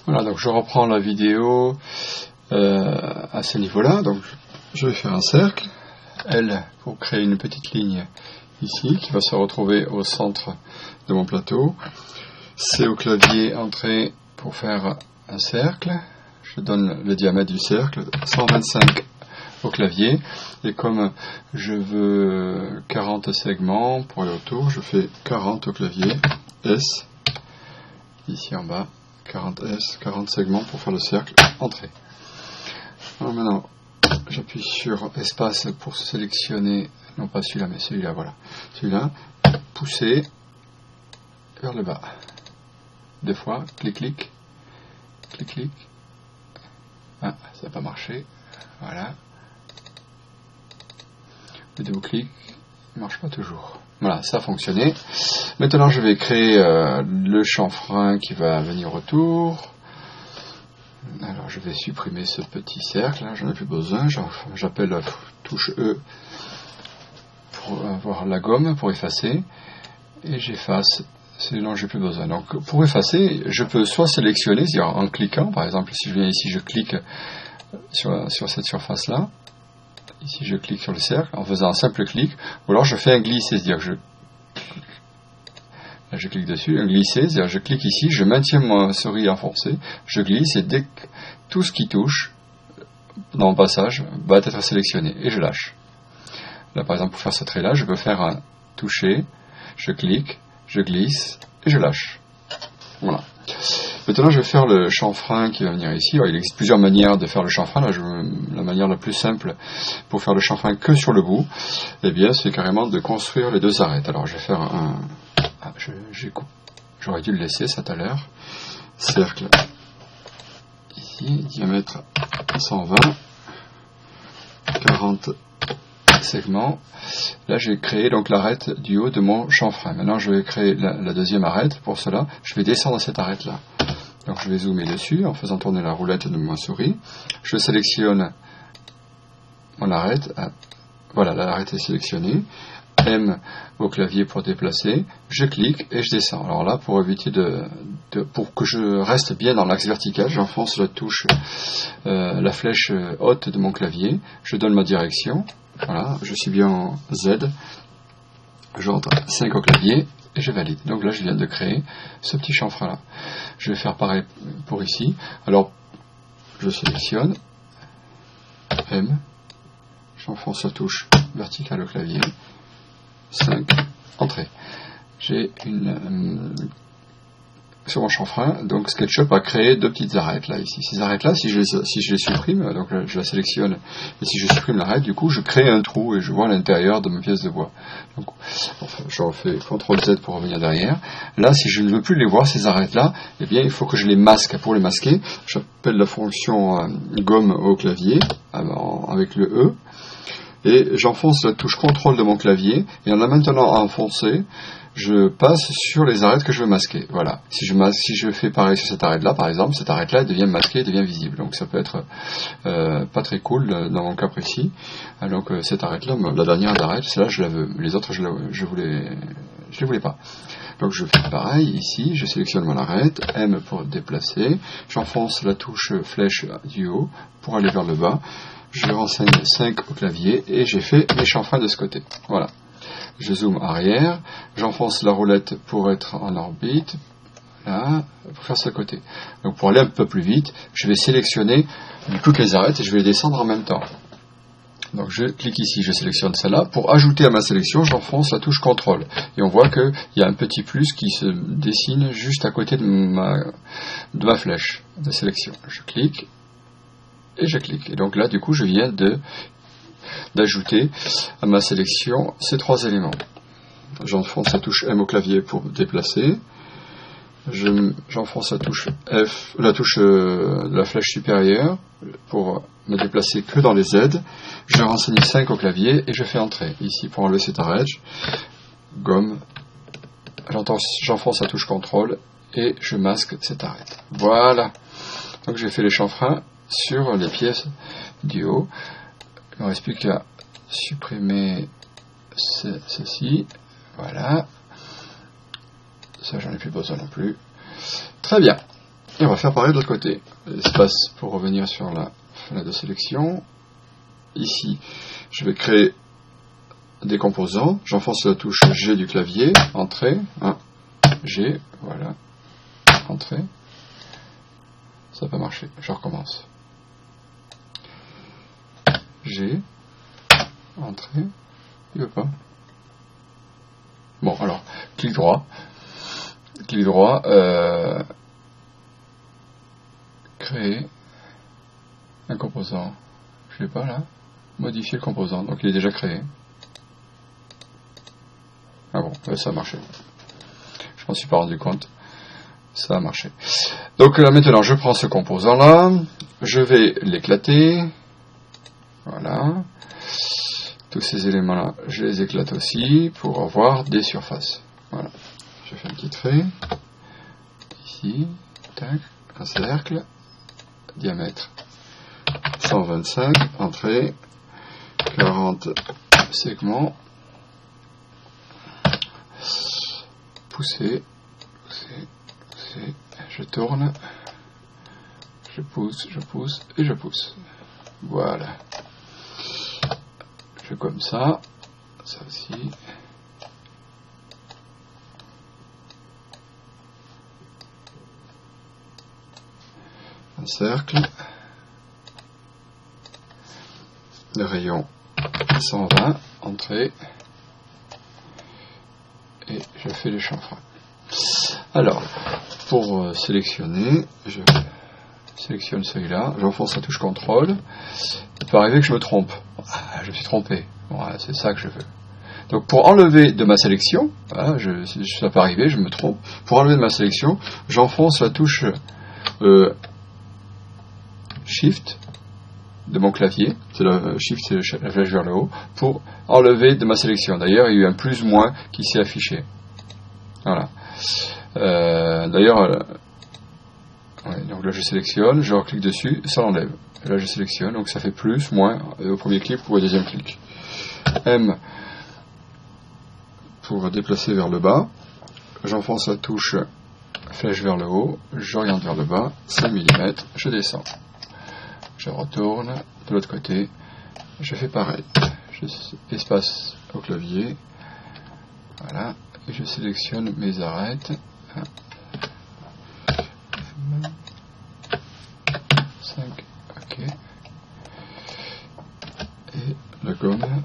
Voilà, donc je reprends la vidéo à ce niveau-là. Donc je vais faire un cercle, L pour créer une petite ligne ici qui va se retrouver au centre de mon plateau. C au clavier, entrée pour faire un cercle. Je donne le diamètre du cercle, 125 au clavier. Et comme je veux 40 segments pour aller autour, je fais 40 au clavier, S, ici en bas, 40 S, 40 segments pour faire le cercle, entrée. Alors maintenant, j'appuie sur espace pour sélectionner, non pas celui-là, mais celui-là, voilà. Celui-là, pousser vers le bas. Deux fois, clic, clic, clic, clic. Ah, ça n'a pas marché. Voilà. Le double-clic ne marche pas toujours. Voilà, ça a fonctionné. Maintenant, je vais créer le chanfrein qui va venir autour. Alors, je vais supprimer ce petit cercle, là, j'en ai plus besoin. J'appelle la touche E pour avoir la gomme, pour effacer. Et j'efface ce dont j'ai plus besoin. Donc, pour effacer, je peux soit sélectionner, c'est-à-dire en cliquant, par exemple, si je viens ici, je clique sur cette surface-là. Ici, je clique sur le cercle en faisant un simple clic, ou alors je fais un glisser, c'est-à-dire que je clique dessus, un glisser, c'est-à-dire je clique ici, je maintiens ma souris enfoncée, je glisse et dès que tout ce qui touche dans mon passage va être sélectionné et je lâche. Là, par exemple, pour faire ce trait-là, je peux faire un toucher, je clique, je glisse et je lâche. Voilà. Maintenant, je vais faire le chanfrein qui va venir ici. Alors, il existe plusieurs manières de faire le chanfrein. Là, la manière la plus simple pour faire le chanfrein que sur le bout, eh bien, c'est carrément de construire les deux arêtes. Alors, je vais faire un... Ah, j'aurais dû le laisser, ça, tout à l'heure. Cercle. Ici, diamètre 120. 40 segments. Là, j'ai créé donc l'arête du haut de mon chanfrein. Maintenant, je vais créer la deuxième arête. Pour cela, je vais descendre cette arête-là. Donc, je vais zoomer dessus en faisant tourner la roulette de ma souris. Je sélectionne mon arête. Voilà, l'arête est sélectionnée. M au clavier pour déplacer. Je clique et je descends. Alors là, pour éviter pour que je reste bien dans l'axe vertical, j'enfonce la touche, la flèche haute de mon clavier. Je donne ma direction. Voilà, je suis bien en Z. J'entre 5 au clavier et je valide. Donc là, je viens de créer ce petit chanfrein là. Je vais faire pareil pour ici. Alors, je sélectionne M. J'enfonce la touche verticale au clavier. 5, entrée. J'ai sur mon chanfrein, donc SketchUp a créé deux petites arêtes là ici. Ces arêtes là, si je les supprime, donc là, je la sélectionne, et si je supprime l'arête, du coup je crée un trou et je vois l'intérieur de ma pièce de bois. Donc enfin, je refais CTRL Z pour revenir derrière. Là, si je ne veux plus les voir, ces arêtes là, eh bien il faut que je les masque. Pour les masquer, j'appelle la fonction gomme au clavier avec le E. Et j'enfonce la touche CTRL de mon clavier, et en la maintenant enfoncée, je passe sur les arêtes que je veux masquer. Voilà. Si je fais pareil sur cette arête-là, par exemple, cette arête-là, elle devient masquée, elle devient visible. Donc ça peut être pas très cool dans mon cas précis. Donc cette arête-là, la dernière arête, celle-là, je la veux. Les autres, je les voulais pas. Donc je fais pareil, ici, je sélectionne mon arête, M pour déplacer, j'enfonce la touche flèche du haut pour aller vers le bas. Je renseigne 5 au clavier et j'ai fait mes chanfreins de ce côté. Voilà. Je zoome arrière, j'enfonce la roulette pour être en orbite, là, pour faire ce côté. Donc pour aller un peu plus vite, je vais sélectionner toutes les arêtes et je vais les descendre en même temps. Donc je clique ici, je sélectionne celle-là. Pour ajouter à ma sélection, j'enfonce la touche CTRL. Et on voit qu'il y a un petit plus qui se dessine juste à côté de ma flèche de sélection. Je clique. Et je clique. Et donc là, du coup, je viens d'ajouter à ma sélection ces trois éléments. J'enfonce la touche M au clavier pour déplacer. J'enfonce la touche F, de la flèche supérieure pour me déplacer que dans les Z. Je renseigne 5 au clavier et je fais entrer. Ici, pour enlever cette arête, gomme. J'enfonce la touche CTRL et je masque cette arête. Voilà. Donc j'ai fait les chanfreins sur les pièces du haut. Il ne reste plus qu'à supprimer ceci. Voilà. Ça, j'en ai plus besoin non plus. Très bien. Et on va faire pareil de l'autre côté. Espace pour revenir sur la fenêtre de sélection. Ici, je vais créer des composants. J'enfonce la touche G du clavier. Entrée. 1, G. Voilà. Entrée. Ça n'a pas marché. Je recommence. G. Entrée. Il veut pas. Bon, alors, clic droit. Clic droit. Créer un composant. Je l'ai pas là. Modifier le composant. Donc il est déjà créé. Ah bon, ça a marché. Je m'en suis pas rendu compte. Ça a marché. Donc là maintenant je prends ce composant là. Je vais l'éclater. Voilà. Tous ces éléments là, je les éclate aussi pour avoir des surfaces. Voilà. Je fais un petit trait. Ici. Tac. Un cercle. Diamètre 125, entrée, 40 segments, pousser, je tourne, je pousse et je pousse. Voilà. Je fais comme ça aussi. Un cercle, le rayon 120, entrée, et je fais les chanfreins. Alors, pour sélectionner, je sélectionne celui-là, j'enfonce la touche CTRL, il peut arriver que je me trompe. Je me suis trompé, voilà, c'est ça que je veux. Donc pour enlever de ma sélection, voilà, ça peut arriver, je me trompe, pour enlever de ma sélection, j'enfonce la touche Shift de mon clavier, c'est le Shift, c'est la flèche vers le haut, pour enlever de ma sélection. D'ailleurs, il y a eu un plus ou moins qui s'est affiché. Voilà. D'ailleurs, ouais, donc là je sélectionne, je reclique dessus, ça l'enlève. Et là je sélectionne, donc ça fait plus, moins au premier clic ou au deuxième clic. M pour déplacer vers le bas, j'enfonce la touche flèche vers le haut, j'oriente vers le bas, 5 mm, je descends. Je retourne de l'autre côté, je fais pareil, espace au clavier, voilà, et je sélectionne mes arêtes, 5, ok, et la gomme,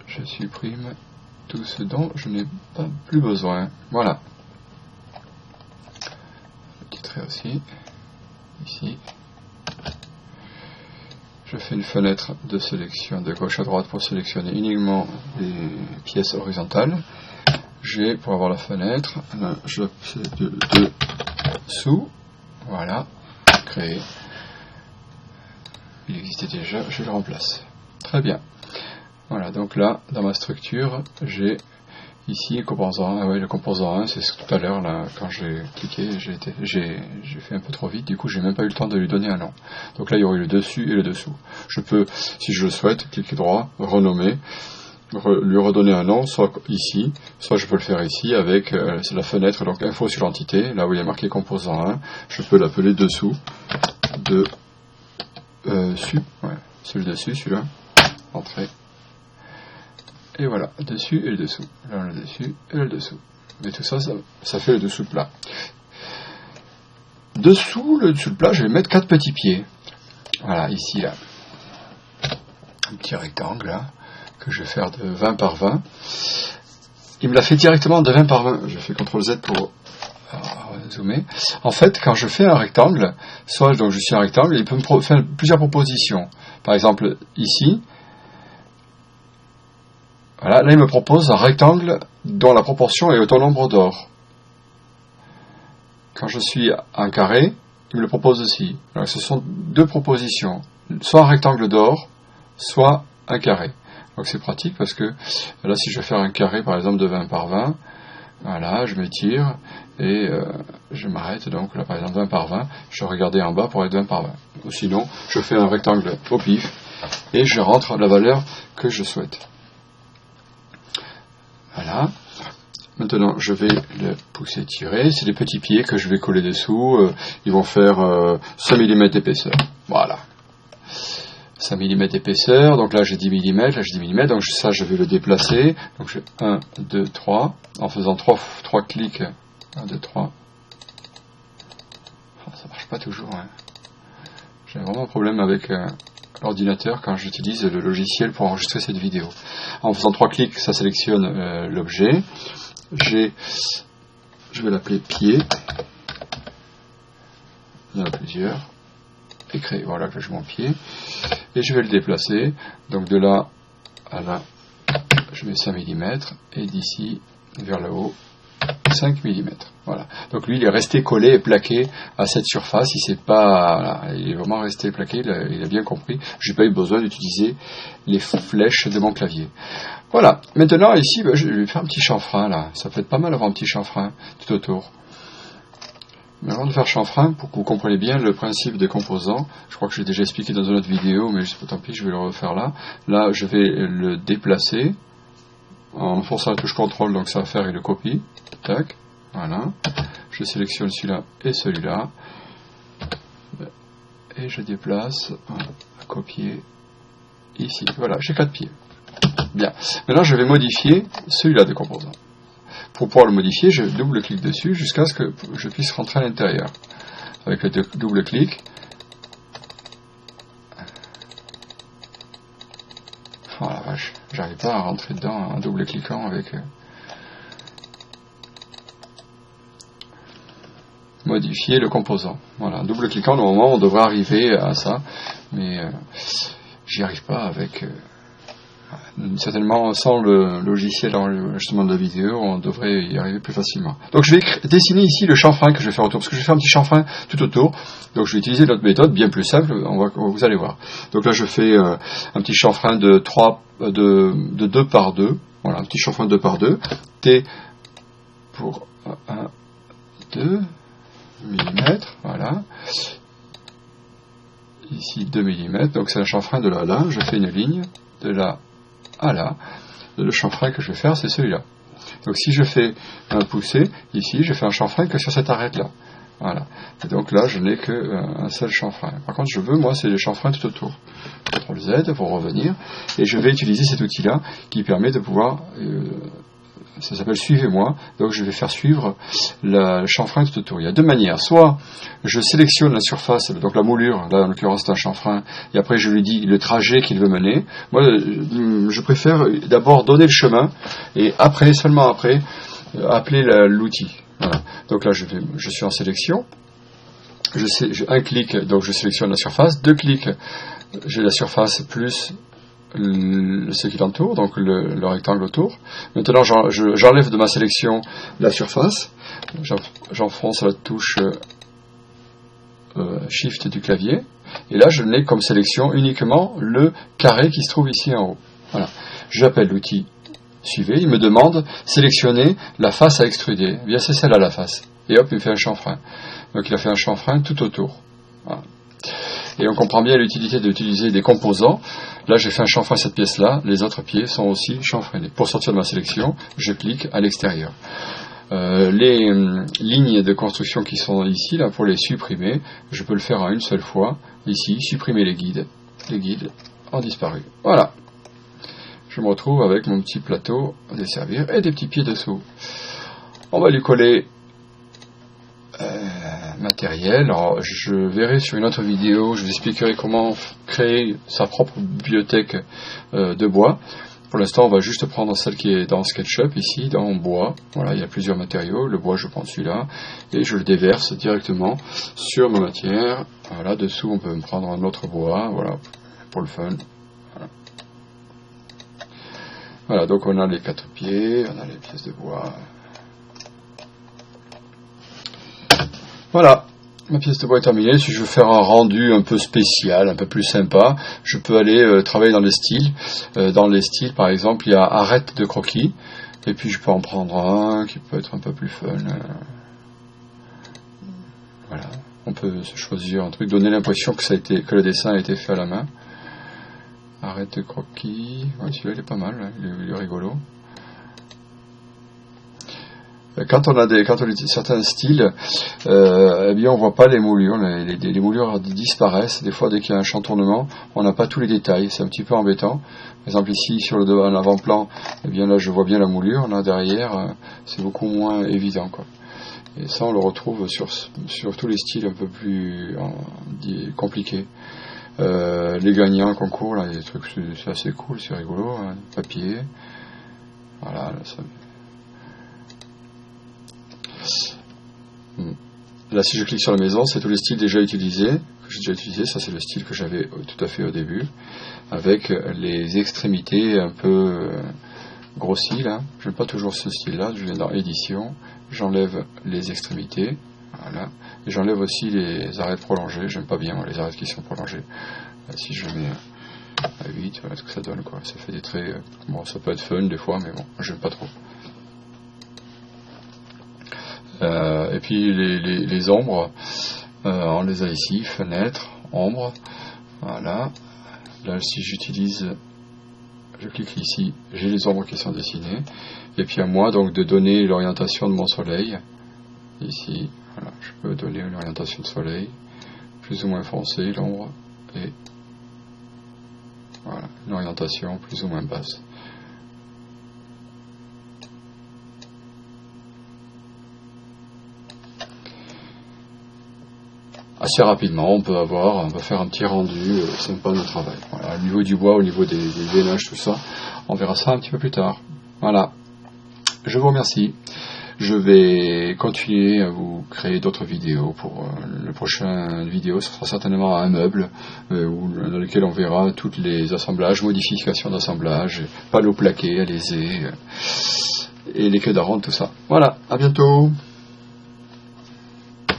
je supprime tout ce dont je n'ai pas plus besoin, voilà, le petit trait aussi, ici. Je fais une fenêtre de sélection de gauche à droite pour sélectionner uniquement les pièces horizontales. J'ai, pour avoir la fenêtre, là, je fais dessous, voilà, créer. Il existait déjà, je le remplace. Très bien. Voilà, donc là, dans ma structure, j'ai ici le composant 1. Ah ouais, le composant 1, c'est tout à l'heure, là, quand j'ai cliqué, j'ai fait un peu trop vite, du coup, j'ai même pas eu le temps de lui donner un nom. Donc là, il y aurait le dessus et le dessous. Je peux, si je le souhaite, cliquer droit, renommer, lui redonner un nom, soit ici, soit je peux le faire ici avec c'est la fenêtre, donc info sur l'entité, là où il y a marqué composant 1, je peux l'appeler dessous, dessus, ouais, c'est le dessus, celui-là, entrée. Et voilà, dessus et le dessous. Là, le dessus et le dessous. Mais tout ça, ça fait le dessous plat. Dessous le plat, je vais mettre 4 petits pieds. Voilà, ici, là. Un petit rectangle, là, que je vais faire de 20 par 20. Il me l'a fait directement de 20 par 20. Je fais CTRL Z pour zoomer. En fait, quand je fais un rectangle, soit donc je suis un rectangle, il peut me faire plusieurs propositions. Par exemple, ici, voilà, là il me propose un rectangle dont la proportion est au nombre d'or. Quand je suis un carré, il me le propose aussi. Alors, ce sont 2 propositions, soit un rectangle d'or, soit un carré. Donc c'est pratique parce que là si je vais faire un carré par exemple de 20 par 20, voilà, je m'étire et je m'arrête, donc là par exemple 20 par 20, je vais regarder en bas pour être 20 par 20. Ou sinon, je fais un rectangle au pif et je rentre la valeur que je souhaite. Voilà. Maintenant, je vais le pousser, tirer. C'est des petits pieds que je vais coller dessous. Ils vont faire 5 mm d'épaisseur. Voilà. 5 mm d'épaisseur. Donc là, j'ai 10 mm. Là, j'ai 10 mm. Donc ça, je vais le déplacer. Donc je fais 1, 2, 3. En faisant 3 clics. 1, 2, 3. Oh, ça marche pas toujours. Hein. J'ai vraiment un problème avec l'ordinateur quand j'utilise le logiciel pour enregistrer cette vidéo. En faisant 3 clics, ça sélectionne l'objet. Je vais l'appeler pied. Il y en a plusieurs. Et créer. Voilà, que je mets mon pied. Et je vais le déplacer. Donc de là à là, je mets 5 mm. Et d'ici vers le haut, 5 mm. Voilà. Donc lui, il est resté collé et plaqué à cette surface. Il est vraiment resté plaqué. Il a bien compris. J'ai pas eu besoin d'utiliser les flèches de mon clavier. Voilà. Maintenant ici, je vais faire un petit chanfrein là. Ça peut être pas mal d'avoir un petit chanfrein tout autour. Mais avant de faire chanfrein, pour que vous compreniez bien le principe des composants, je crois que j'ai déjà expliqué dans une autre vidéo, mais tant pis, je vais le refaire là. Là, je vais le déplacer en forçant la touche CTRL, donc ça va faire et le copie. Tac, voilà. Je sélectionne celui-là et celui-là. Et je déplace, à copier, ici. Voilà, j'ai 4 pieds. Bien. Maintenant, je vais modifier celui-là des composants. Pour pouvoir le modifier, je double-clique dessus jusqu'à ce que je puisse rentrer à l'intérieur. Avec le double-clic. Oh la vache, j'arrive pas à rentrer dedans en double-cliquant avec... Modifier le composant. Voilà, en double-cliquant, normalement, on devrait arriver à ça. Mais j'y arrive pas avec... certainement, sans le logiciel d'enregistrement de la vidéo, on devrait y arriver plus facilement. Donc je vais dessiner ici le chanfrein que je vais faire autour, parce que je vais faire un petit chanfrein tout autour. Donc je vais utiliser notre méthode, bien plus simple, vous allez voir. Donc là je fais un petit chanfrein de 2 par 2, voilà, un petit chanfrein de 2 par 2, T pour 1, 2 mm, voilà. Ici 2 mm, donc c'est un chanfrein de là à là, je fais une ligne, de là à là. Le chanfrein que je vais faire, c'est celui-là. Donc si je fais un poussé, ici, je fais un chanfrein que sur cette arête-là. Voilà. Et donc là, je n'ai qu'un seul chanfrein. Par contre, je veux, moi, c'est les chanfreins tout autour. CTRL Z pour revenir. Et je vais utiliser cet outil-là qui permet de pouvoir... ça s'appelle Suivez-moi. Donc je vais faire suivre le chanfrein tout autour. Il y a deux manières. Soit je sélectionne la surface, donc la moulure, là en l'occurrence c'est un chanfrein, et après je lui dis le trajet qu'il veut mener. Moi je préfère d'abord donner le chemin, et après, seulement après, appeler l'outil. Voilà. Donc là je suis en sélection. Un clic, donc je sélectionne la surface. 2 clics, j'ai la surface plus ce qui l'entoure, donc le rectangle autour. Maintenant j'enlève de ma sélection la surface, j'enfonce la touche Shift du clavier, et là je n'ai comme sélection uniquement le carré qui se trouve ici en haut. Voilà. J'appelle l'outil Suivez, il me demande sélectionner la face à extruder. Eh bien c'est celle-là la face. Et hop, il me fait un chanfrein. Donc il a fait un chanfrein tout autour. Voilà. Et on comprend bien l'utilité d'utiliser des composants. Là, j'ai fait un chanfrein à cette pièce-là. Les autres pieds sont aussi chanfreinés. Pour sortir de ma sélection, je clique à l'extérieur. Les lignes de construction qui sont ici, là, pour les supprimer, je peux le faire en une seule fois. Ici, supprimer les guides. Les guides ont disparu. Voilà. Je me retrouve avec mon petit plateau à desservir et des petits pieds dessous. On va lui coller matériel. Alors, je verrai sur une autre vidéo, je vous expliquerai comment créer sa propre bibliothèque de bois. Pour l'instant, on va juste prendre celle qui est dans SketchUp, ici, dans bois. Voilà, il y a plusieurs matériaux. Le bois, je prends celui-là, et je le déverse directement sur ma matière. Voilà, dessous, on peut me prendre un autre bois, voilà, pour le fun. Voilà. Voilà, donc on a les 4 pieds, on a les pièces de bois. Voilà, ma pièce de bois est terminée. Si je veux faire un rendu un peu spécial, un peu plus sympa, je peux aller travailler dans les styles. Dans les styles, par exemple, il y a arête de croquis. Et puis je peux en prendre un qui peut être un peu plus fun. Voilà, on peut se choisir un truc, donner l'impression que le dessin a été fait à la main. Arête de croquis, ouais, celui-là il est pas mal, il est rigolo. quand on utilise certains styles, eh bien on voit pas les moulures, les moulures disparaissent. Des fois, dès qu'il y a un chantournement, on n'a pas tous les détails. C'est un petit peu embêtant. Par exemple ici sur l'avant-plan, eh bien là je vois bien la moulure. Là derrière, c'est beaucoup moins évident, quoi. Et ça, on le retrouve sur tous les styles un peu plus compliqués. Les gagnants concours, là, des trucs, c'est assez cool, c'est rigolo, hein, papier. Voilà, là, ça... Là, si je clique sur la maison, c'est tous les styles déjà utilisés, que j'ai déjà utilisé. Ça, c'est le style que j'avais tout à fait au début, avec les extrémités un peu grossies, là. J'aime pas toujours ce style-là. Je viens dans édition, j'enlève les extrémités, voilà. Et j'enlève aussi les arêtes prolongées. J'aime pas bien, moi, les arêtes qui sont prolongées. Là, si je mets à 8, voilà ce que ça donne, quoi. Ça fait des traits, bon, ça peut être fun des fois, mais bon, j'aime pas trop. Et puis les ombres, on les a ici, fenêtre, ombre, voilà. Là, si j'utilise, je clique ici, j'ai les ombres qui sont dessinées. Et puis à moi donc de donner l'orientation de mon soleil. Ici, voilà, je peux donner une orientation de soleil, plus ou moins foncée, l'ombre, et voilà, une orientation plus ou moins basse. Assez rapidement, on peut faire un petit rendu sympa de travail. Voilà, au niveau du bois, au niveau des vénages, tout ça, on verra ça un petit peu plus tard. Voilà. Je vous remercie. Je vais continuer à vous créer d'autres vidéos. Pour le prochain vidéo, ce sera certainement un meuble dans lequel on verra tous les assemblages, modifications d'assemblage, panneaux plaqués, alésés, et les queues d'aronde, tout ça. Voilà, à bientôt.